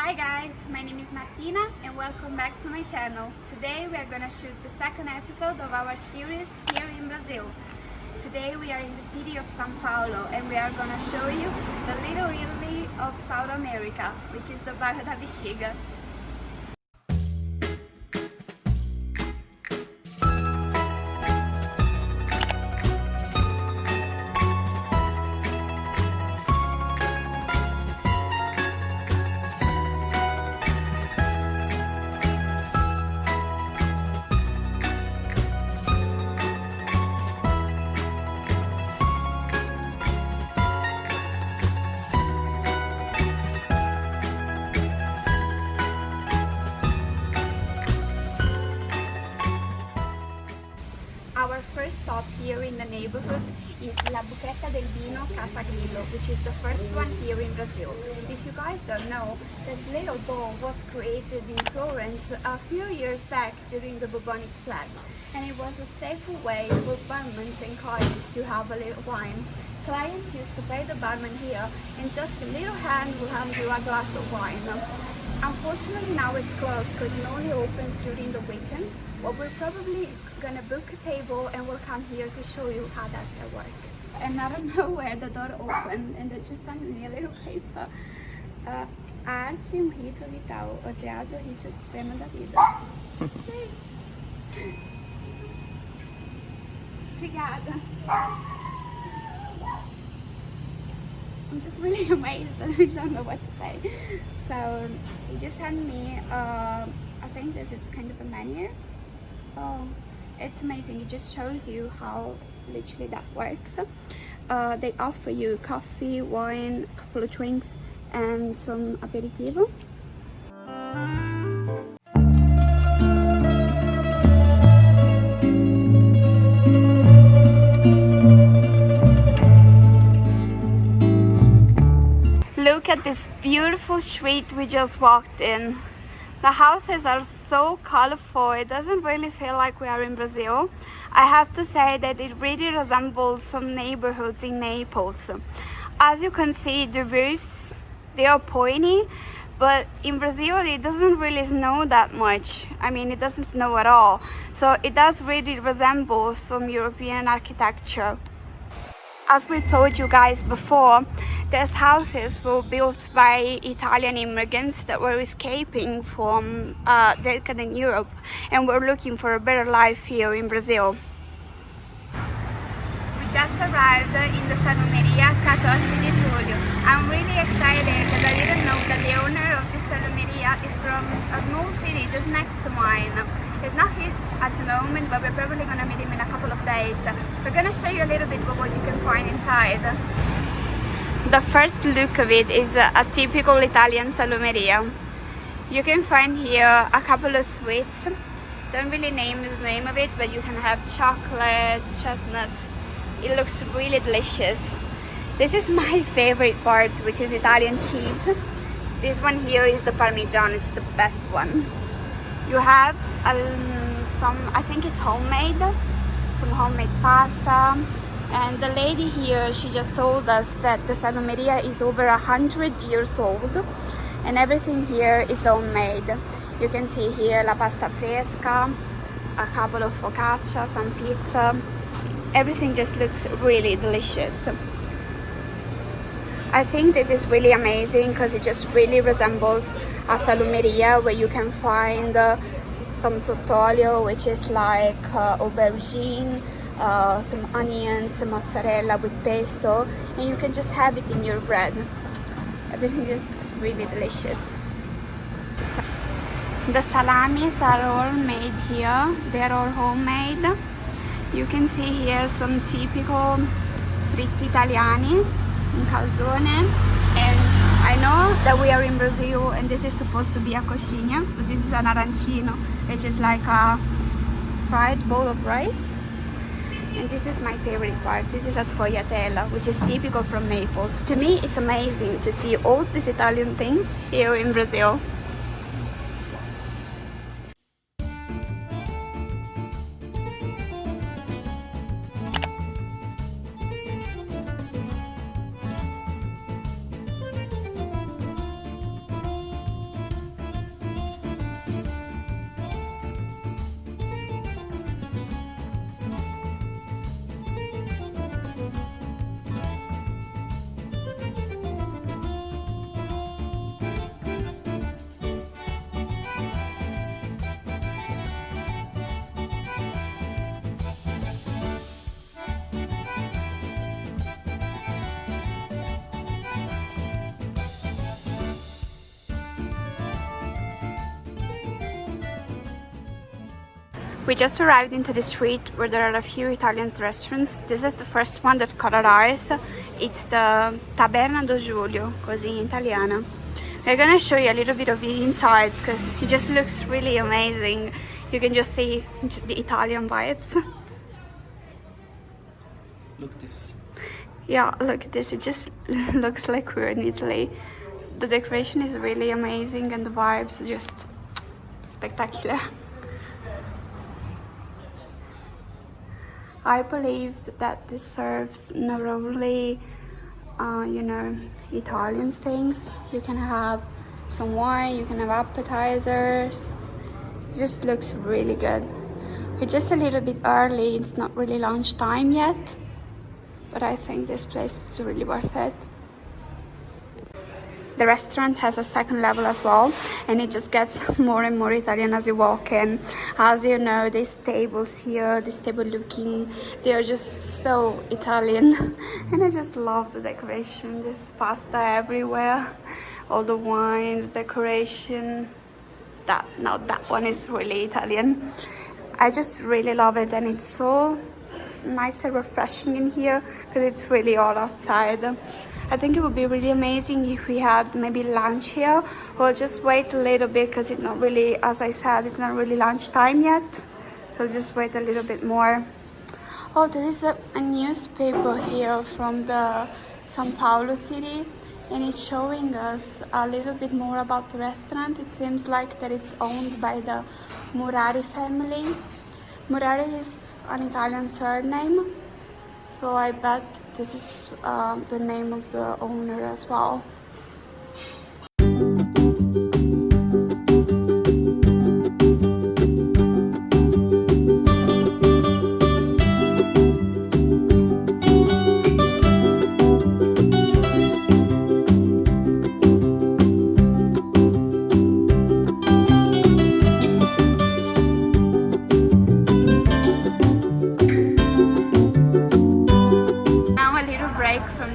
Hi guys, my name is Martina and welcome back to my channel. Today we are gonna shoot the second episode of our series here in Brazil. Today we are in the city of São Paulo and we are gonna show you the little Italy of South America, which is the bairro da Bexiga. Our first stop here in the neighborhood is La Buchetta del Vino Casa Grillo, which is the first one here in Brazil. If you guys don't know, this little bowl was created in Florence a few years back during the Bubonic plague, and it was a safer way for barmen and clients to have a little wine. Clients used to pay the barman here, and just a little hand will hand you a glass of wine. Unfortunately now it's closed because it only opens during the weekends, but we're probably gonna book a table and we'll come here to show you how that will work. And out of nowhere the door opened and they just handed me a little paper. A arte um rito vital, o teatro é o rito supremo da vida. Obrigada. I'm just really amazed. I don't know what to say. So he just handed me, I think this is kind of a menu. Oh, it's amazing. It just shows you how literally that works. They offer you coffee, wine, a couple of drinks and some aperitivo. Look at this beautiful street we just walked in. The houses are so colorful, it doesn't really feel like we are in Brazil. I have to say that it really resembles some neighborhoods in Naples. As you can see, the roofs, they are pointy, but in Brazil it doesn't really snow that much. I mean, it doesn't snow at all. So it does really resemble some European architecture. As we told you guys before, these houses were built by Italian immigrants that were escaping from decadent Europe and were looking for a better life here in Brazil. We just arrived in the Salumeria Caf Basilic Julio. I'm really excited because I didn't know that the owner of this Salumeria is from a small city just next to mine. He's not here at the moment, but we're probably going to meet him in a couple of days. We're going to show you a little bit of what you can find inside. The first look of it is a typical Italian salumeria. You can find here a couple of sweets. Don't really name the name of it, but you can have chocolate, chestnuts. It looks really delicious. This is my favorite part, which is Italian cheese. This one here is the Parmesan, it's the best one. You have some, I think it's homemade, some homemade pasta. And the lady here, she just told us that the Salumeria is over 100 years old and everything here is homemade. You can see here la pasta fresca, a couple of focaccia, some pizza. Everything just looks really delicious. I think this is really amazing because it just really resembles a salumeria where you can find some sottolio, which is like aubergine, some onions, some mozzarella with pesto, and you can just have it in your bread. Everything just looks really delicious. The salamis are all made here. They're all homemade. You can see here some typical fritti italiani in calzone, and I know that we are in Brazil and this is supposed to be a coxinha, but this is an arancino, which is like a fried bowl of rice. And this is my favorite part. This is a sfogliatella, which is typical from Naples. To me, it's amazing to see all these Italian things here in Brazil. We just arrived into the street where there are a few Italian restaurants. This is the first one that caught our eyes. It's the Taberna do Julio, così in italiano. We're gonna show you a little bit of the insides because it just looks really amazing. You can just see the Italian vibes. Look at this. Yeah, look at this. It just looks like we're in Italy. The decoration is really amazing and the vibes are just spectacular. I believe that this serves not only, you know, Italian things. You can have some wine, you can have appetizers. It just looks really good. We're just a little bit early. It's not really lunchtime yet, but I think this place is really worth it. The restaurant has a second level as well, and it just gets more and more Italian as you walk in. As you know, these tables here, this table looking, they are just so Italian. And I just love the decoration. There's pasta everywhere, all the wines, decoration. That one is really Italian. I just really love it, and it's so nice and refreshing in here because it's really all outside. I think it would be really amazing if we had maybe lunch here. We'll just wait a little bit because it's not really, as I said, it's not really lunchtime yet. We'll just wait a little bit more. Oh, there is a newspaper here from the São Paulo city, and it's showing us a little bit more about the restaurant. It seems like that it's owned by the Murari family. Murari is an Italian surname, so I bet this is the name of the owner as well.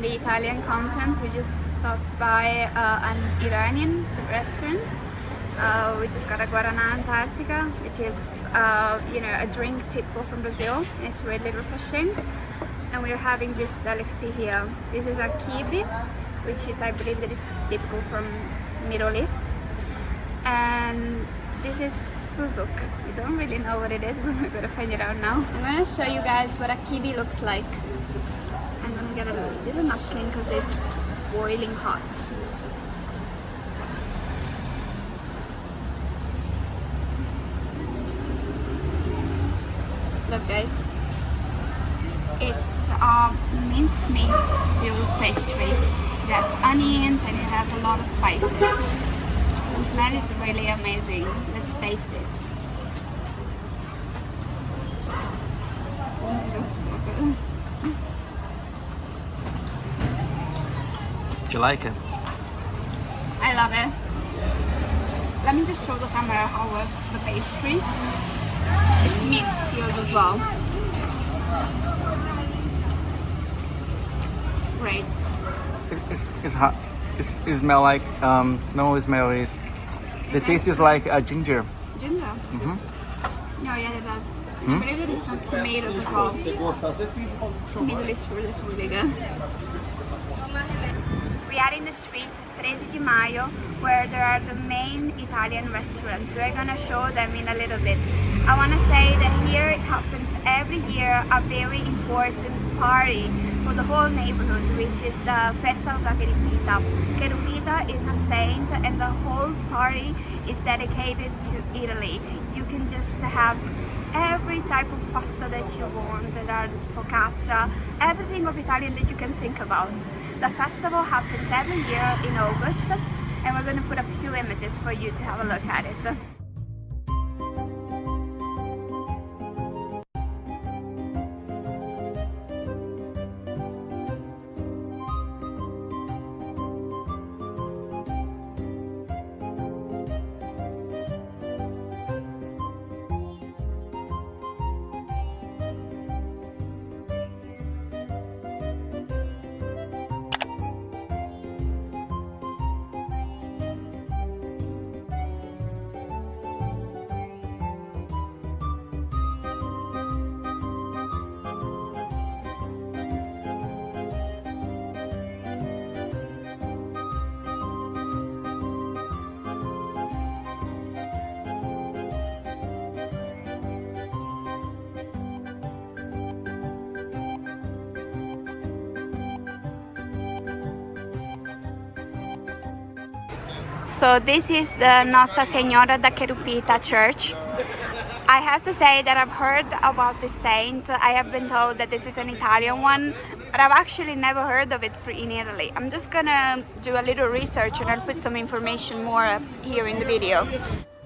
Italian content. We just stopped by an Iranian restaurant. We just got a Guaraná Antarctica, which is you know, a drink typical from Brazil. It's really refreshing, and we're having this delicacy here. This is a kibe, which is, I believe that it's typical from Middle East, and this is suzuk. We don't really know what it is, but we're gonna find it out now. I'm gonna show you guys what a kibe looks like. I'm gonna get a little napkin because it's boiling hot. Look guys, it's minced meat filled pastry. It has onions and it has a lot of spices. The smell is really amazing. Let's taste it. This looks so good. Do you like it? I love it. Let me just show the camera how was the pastry. It's meat filled as well. Great. It's hot. It smell like no, it smell is. The taste is like ginger. Ginger. No, yeah, it does. I believe there is some tomatoes as well. Middle East food is really good. We are in the street 13 di Maio, where there are the main Italian restaurants. We're gonna show them in a little bit. I wanna say that here it happens every year a very important party for the whole neighborhood, which is the Festa da Querupita. Querupita is a saint, and the whole party is dedicated to Italy. You can just have every type of pasta that you want. There are focaccia, everything of Italian that you can think about. The festival happens every year in August, and we're going to put a few images for you to have a look at it. So this is the Nostra Signora da Cherupita church. I have to say that I've heard about this saint. I have been told that this is an Italian one, but I've actually never heard of it in Italy. I'm just gonna do a little research and I'll put some information more up here in the video.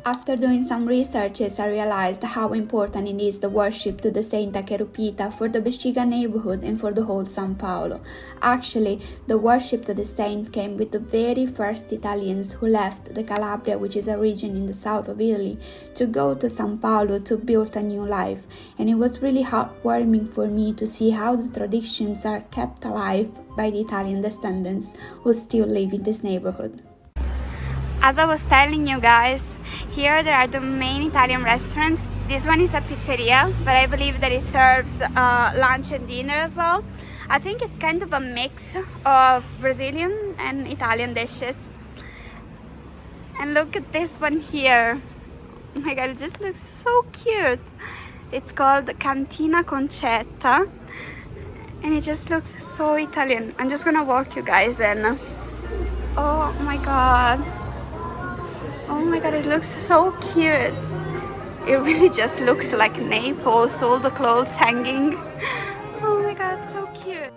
After doing some researches, I realized how important it is the worship to the Sainta Cherupita for the BIXIGA neighborhood and for the whole São Paulo. Actually, the worship to the saint came with the very first Italians who left the Calabria, which is a region in the south of Italy, to go to São Paulo to build a new life. And it was really heartwarming for me to see how the traditions are kept alive by the Italian descendants who still live in this neighborhood. As I was telling you guys, here there are the main Italian restaurants. This one is a pizzeria, but I believe that it serves lunch and dinner as well. I think it's kind of a mix of Brazilian and Italian dishes. And look at this one here. Oh my god, it just looks so cute. It's called Cantina Concetta and it just looks so Italian. I'm just gonna walk you guys in. Oh my god. Oh my god, it looks so cute. It really just looks like Naples, all the clothes hanging. Oh my god, so cute.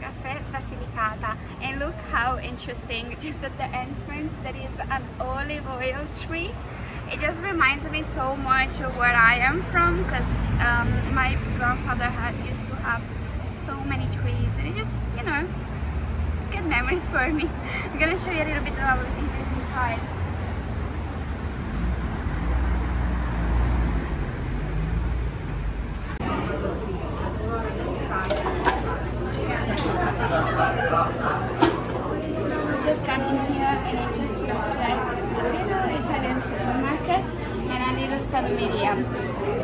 Caf Basilic, and look how interesting, just at the entrance there is an olive oil tree. It just reminds me so much of where I am from, because my grandfather used to have so many trees, and it just, you know, good memories for me. I'm gonna show you a little bit of everything that's inside. We just got in here and it just looks like a little Italian supermarket and a little salumeria.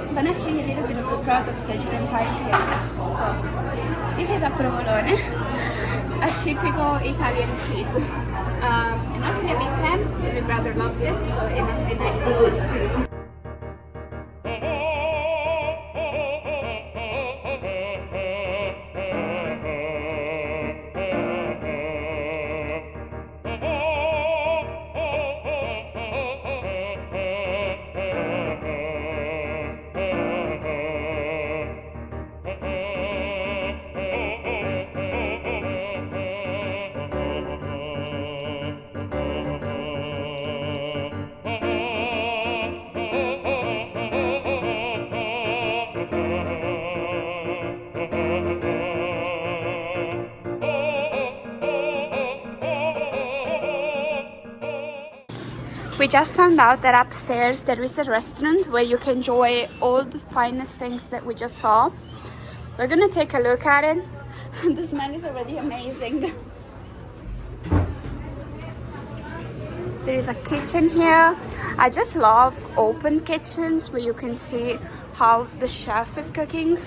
I'm gonna show you a little bit of the products that you can find here. So, this is a provolone, a typical Italian cheese. I'm not really a big fan, but my brother loves it, so it must be nice. We just found out that upstairs there is a restaurant where you can enjoy all the finest things that we just saw. We're gonna take a look at it. The smell is already amazing. There is a kitchen here. I just love open kitchens where you can see how the chef is cooking.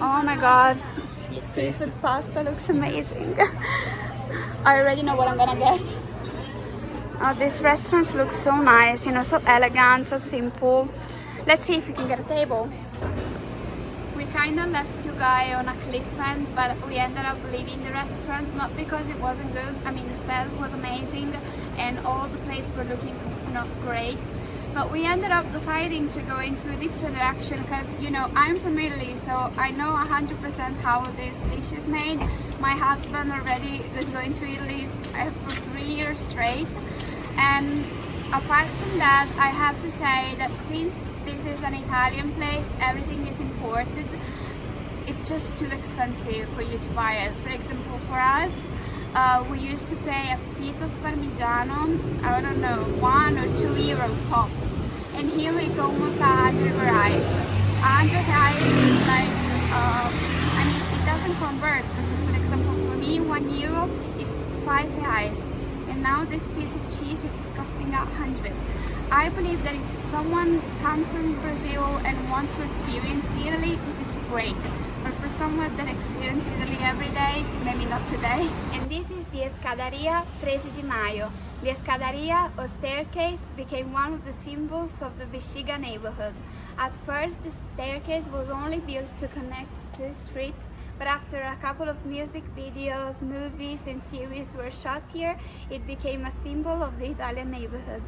Oh my god, seafood pasta looks amazing. I already know what I'm gonna get. Oh, these restaurants look so nice, you know, so elegant, so simple. Let's see if we can get a table. We kind of left you guys on a cliff end, but we ended up leaving the restaurant, not because it wasn't good. I mean, the smell was amazing and all the places were looking, you know, great. But we ended up deciding to go into a different direction because, you know, I'm from Italy, so I know 100% how this dish is made. My husband already is going to Italy for 3 years straight. And apart from that, I have to say that since this is an Italian place, everything is imported. It's just too expensive for you to buy it. For example, for us, we used to pay a piece of Parmigiano, I don't know, €1 or €2 top. And here it's almost 100 reais. 100 reais is like, I mean, it doesn't convert, because for example, for me, €1 is 5 reais. And now this piece of cheese is costing 100. I believe that if someone comes from Brazil and wants to experience Italy, this is great. But for someone that experiences Italy every day, maybe not today. And this is the Escadaria 13 de Maio. The Escadaria, or staircase, became one of the symbols of the BIXIGA neighborhood. At first, the staircase was only built to connect two streets, but after a couple of music videos, movies and series were shot here, it became a symbol of the Italian neighborhood.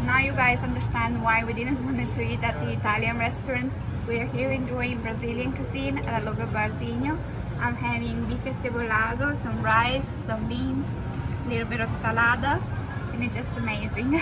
Now you guys understand why we didn't want to eat at the Italian restaurant. We are here enjoying Brazilian cuisine at a local barzinho. I'm having bife cebolado, some rice, some beans, a little bit of salada, and it's just amazing.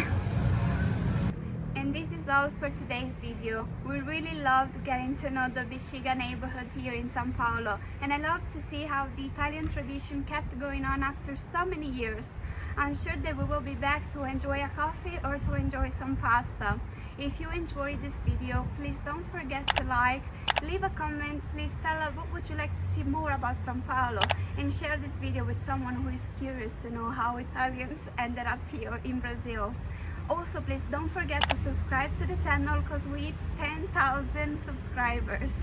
And this is all for today's video. We really loved getting to know the BIXIGA neighborhood here in São Paulo, and I love to see how the Italian tradition kept going on after so many years. I'm sure that we will be back to enjoy a coffee or to enjoy some pasta. If you enjoyed this video, please don't forget to like, leave a comment, please tell us what would you like to see more about São Paulo, and share this video with someone who is curious to know how Italians ended up here in Brazil. Also, please don't forget to subscribe to the channel because we hit 10,000 subscribers.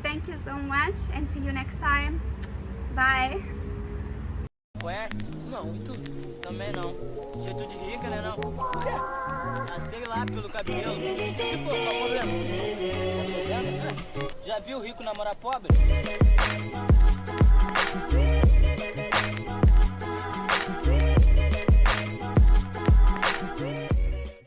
Thank you so much and see you next time. Bye! Conhece? Não, e tu? Também não. Jeito de rica, né não? Ah, sei lá, pelo cabelo. Se for, qual o problema? Qual o problema? Já viu rico namorar pobre?